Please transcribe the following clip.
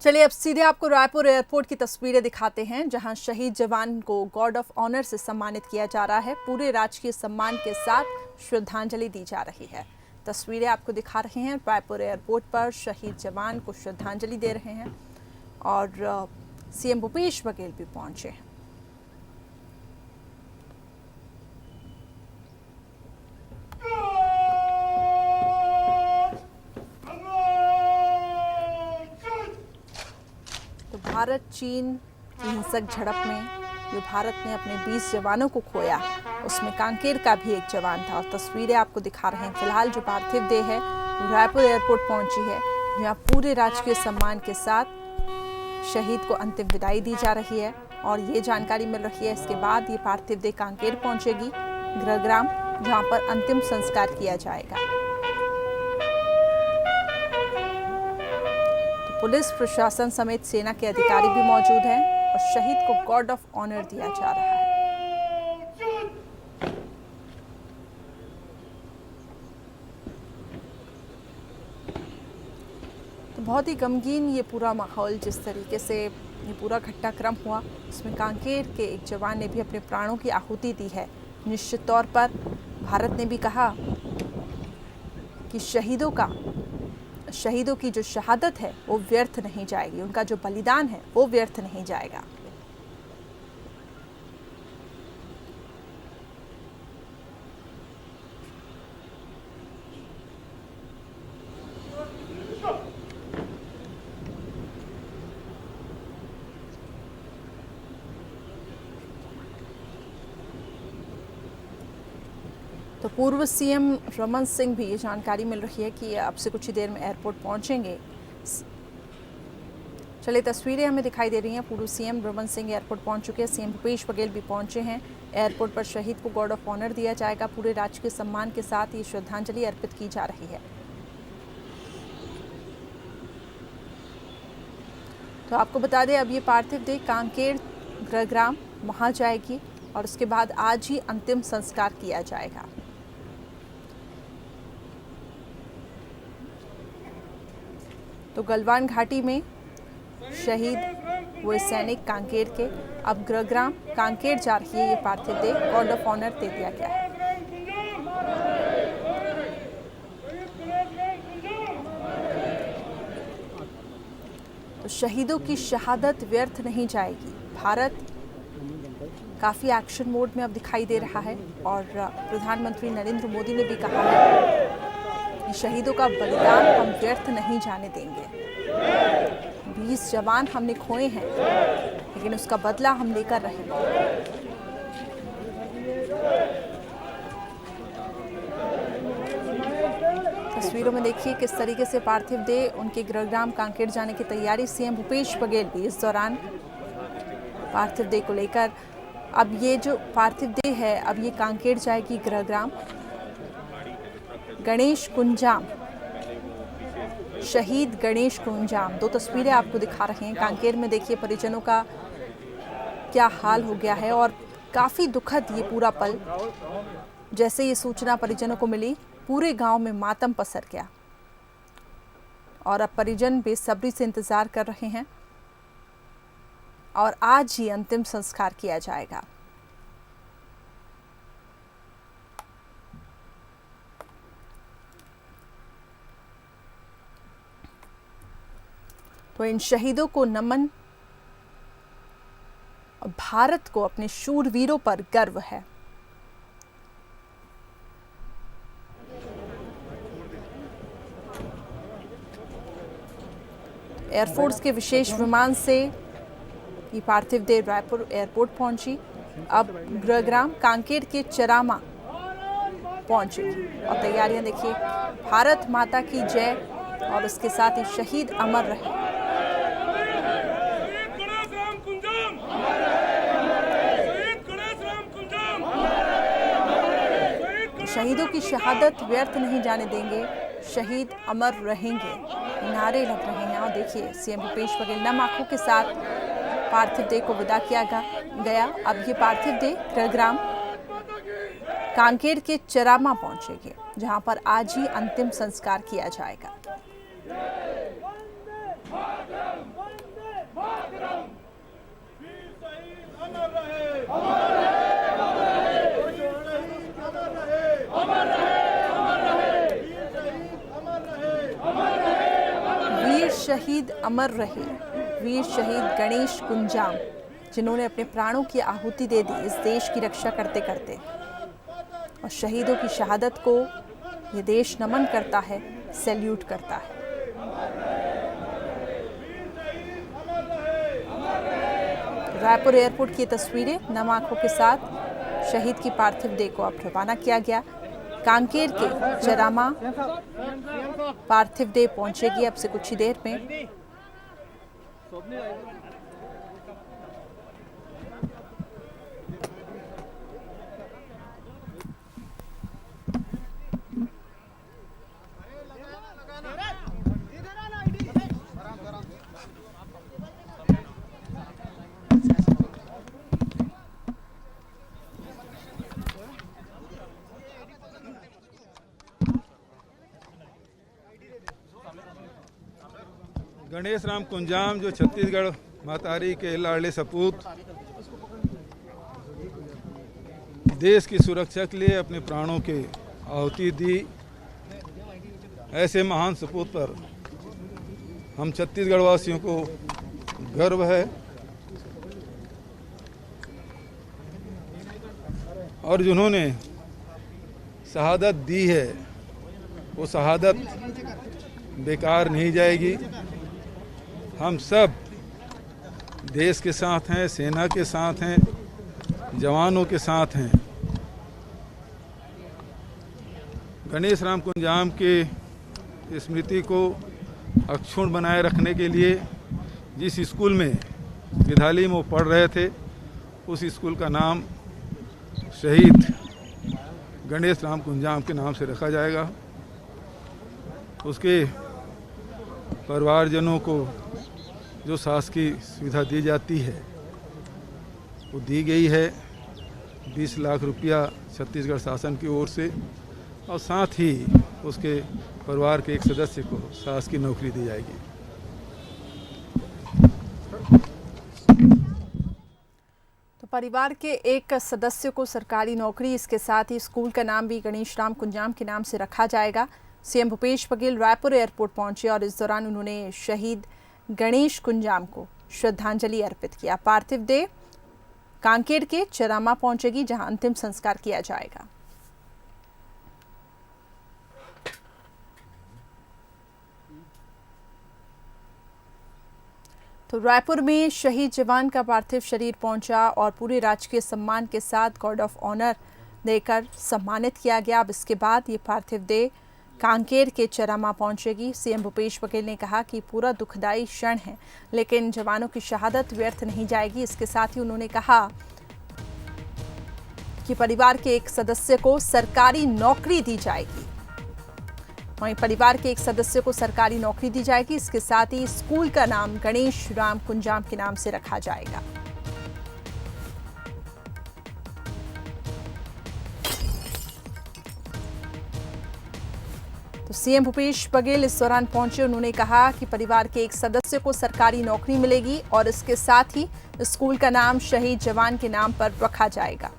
चलिए अब सीधे आपको रायपुर एयरपोर्ट की तस्वीरें दिखाते हैं, जहां शहीद जवान को गॉर्ड ऑफ ऑनर से सम्मानित किया जा रहा है। पूरे राजकीय सम्मान के साथ श्रद्धांजलि दी जा रही है। तस्वीरें आपको दिखा रहे हैं, रायपुर एयरपोर्ट पर शहीद जवान को श्रद्धांजलि दे रहे हैं और सीएम भूपेश बघेल भी पहुंचे हैं। तो भारत चीन की हिंसक झड़प में जो भारत ने अपने 20 जवानों को खोया, उसमें कांकेर का भी एक जवान था। और तस्वीरें आपको दिखा रहे हैं। फिलहाल जो पार्थिव देह है रायपुर एयरपोर्ट पहुंची है, जहां पूरे राजकीय सम्मान के साथ शहीद को अंतिम विदाई दी जा रही है। और ये जानकारी मिल रही है, इसके बाद ये पार्थिव देह कांकेर पहुंचेगी गृहग्राम, जहां पर अंतिम संस्कार किया जाएगा। पुलिस प्रशासन समेत सेना के अधिकारी भी मौजूद हैं और शहीद को गॉर्ड ऑफ ऑनर दिया जा रहा है। तो बहुत ही गमगीन ये पूरा माहौल, जिस तरीके से ये पूरा घटनाक्रम हुआ, उसमें कांकेर के एक जवान ने भी अपने प्राणों की आहुति दी है। निश्चित तौर पर भारत ने भी कहा कि शहीदों की जो शहादत है वो व्यर्थ नहीं जाएगी, उनका जो बलिदान है वो व्यर्थ नहीं जाएगा। तो पूर्व सीएम रमन सिंह भी ये जानकारी मिल रही है कि अब से कुछ ही देर में एयरपोर्ट पहुंचेंगे। चलिए तस्वीरें हमें दिखाई दे रही हैं। पूर्व सीएम रमन सिंह एयरपोर्ट पहुंच चुके हैं। सीएम भूपेश बघेल भी पहुंचे हैं। एयरपोर्ट पर शहीद को गॉर्ड ऑफ ऑनर दिया जाएगा। पूरे राजकीय सम्मान के साथ ये श्रद्धांजलि अर्पित की जा रही है। तो आपको बता दें, अब ये पार्थिव देह कांकेर गृहग्राम वहां जाएगी और उसके बाद आज ही अंतिम संस्कार किया जाएगा। तो गलवान घाटी में शहीद हुए सैनिक कांकेर के अब गृहग्राम कांकेर जा रही है। ये पार्थिव देह गॉर्ड ऑफ ऑनर दे दिया गया है। तो शहीदों की शहादत व्यर्थ नहीं जाएगी। भारत काफी एक्शन मोड में अब दिखाई दे रहा है और प्रधानमंत्री नरेंद्र मोदी ने भी कहा है कि शहीदों का बलिदान हम व्यर्थ नहीं जाने देंगे। 20 जवान हमने खोए हैं, लेकिन उसका बदला हम लेकर रहेंगे। तस्वीरों में देखिए किस तरीके से पार्थिव देह उनके गृहग्राम कांकेर जाने की तैयारी। सीएम भूपेश बघेल भी इस दौरान पार्थिव देह को लेकर, अब ये जो पार्थिव देह है अब ये कांकेर जाएगी गृहग्राम गणेश कुंजाम, शहीद गणेश कुंजाम। दो तस्वीरें आपको दिखा रहे हैं। कांकेर में देखिए परिजनों का क्या हाल हो गया है और काफ़ी दुखद ये पूरा पल। जैसे ये सूचना परिजनों को मिली, पूरे गांव में मातम पसर गया और अब परिजन बेसब्री से इंतजार कर रहे हैं और आज ही अंतिम संस्कार किया जाएगा। तो इन शहीदों को नमन। भारत को अपने शूरवीरों पर गर्व है। एयरफोर्स के विशेष विमान से ये पार्थिव देह रायपुर एयरपोर्ट पहुंची। अब गृहग्राम कांकेर के चरामा पहुंचेगी और तैयारियां देखिए। भारत माता की जय और उसके साथ ही शहीद अमर रहे। शहीदों की शहादत व्यर्थ नहीं जाने देंगे, शहीद अमर रहेंगे, नारे लग रहे हैं। और देखिए सीएम भूपेश बघेल नम आंखों के साथ पार्थिव देह को विदा किया गया। अब ये पार्थिव देह गृहग्राम कांकेर के चरामा पहुंचेंगे, जहां पर आज ही अंतिम संस्कार किया जाएगा। शहीद अमर रहे वीर शहीद गणेश कुंजाम, जिन्होंने अपने प्राणों की आहुति दे दी इस देश की रक्षा करते करते। और शहीदों की शहादत को ये देश नमन करता है, सैल्यूट करता है। रायपुर एयरपोर्ट की तस्वीरें नम आंखों के साथ शहीद की पार्थिव देह को अब रवाना किया गया। कांकेर के चरामा पार्थिव देह पहुंचेगी अब से कुछ ही देर में। गणेश राम कुंजाम जो छत्तीसगढ़ मातारी के लाडले सपूत देश की सुरक्षा के लिए अपने प्राणों के आहुति दी, ऐसे महान सपूत पर हम छत्तीसगढ़ वासियों को गर्व है। और जिन्होंने शहादत दी है वो शहादत बेकार नहीं जाएगी। हम सब देश के साथ हैं, सेना के साथ हैं, जवानों के साथ हैं। गणेश राम कुंजाम के स्मृति को अक्षुण्ण बनाए रखने के लिए जिस स्कूल में विद्यालय में वो पढ़ रहे थे उस स्कूल का नाम शहीद गणेश राम कुंजाम के नाम से रखा जाएगा। उसके परिवारजनों को जो शासकीय सुविधा दी जाती है वो दी गई है। 20 लाख रुपया छत्तीसगढ़ शासन की ओर से, और साथ ही उसके परिवार के एक सदस्य को शासकीय नौकरी दी जाएगी। तो परिवार के एक सदस्य को सरकारी नौकरी, इसके साथ ही स्कूल का नाम भी गणेश राम कुंजाम के नाम से रखा जाएगा। सीएम भूपेश बघेल रायपुर एयरपोर्ट पहुंचे और इस दौरान उन्होंने शहीद गणेश कुंजाम को श्रद्धांजलि अर्पित किया। पार्थिव देह कांकेर के चरामा पहुंचेगी, जहां अंतिम संस्कार किया जाएगा। तो रायपुर में शहीद जवान का पार्थिव शरीर पहुंचा और पूरे राजकीय सम्मान के साथ गार्ड ऑफ ऑनर देकर सम्मानित किया गया। अब इसके बाद ये पार्थिव देह कांकेर के चरामा पहुंचेगी। सीएम भूपेश बघेल ने कहा कि पूरा दुखदाई क्षण है, लेकिन जवानों की शहादत व्यर्थ नहीं जाएगी। इसके साथ ही उन्होंने कहा कि परिवार के एक सदस्य को सरकारी नौकरी दी जाएगी। वहीं परिवार के एक सदस्य को सरकारी नौकरी दी जाएगी। इसके साथ ही स्कूल का नाम गणेश राम कुंजाम के नाम से रखा जाएगा। तो सीएम भूपेश बघेल इस दौरान पहुंचे। उन्होंने कहा कि परिवार के एक सदस्य को सरकारी नौकरी मिलेगी और इसके साथ ही स्कूल का नाम शहीद जवान के नाम पर रखा जाएगा।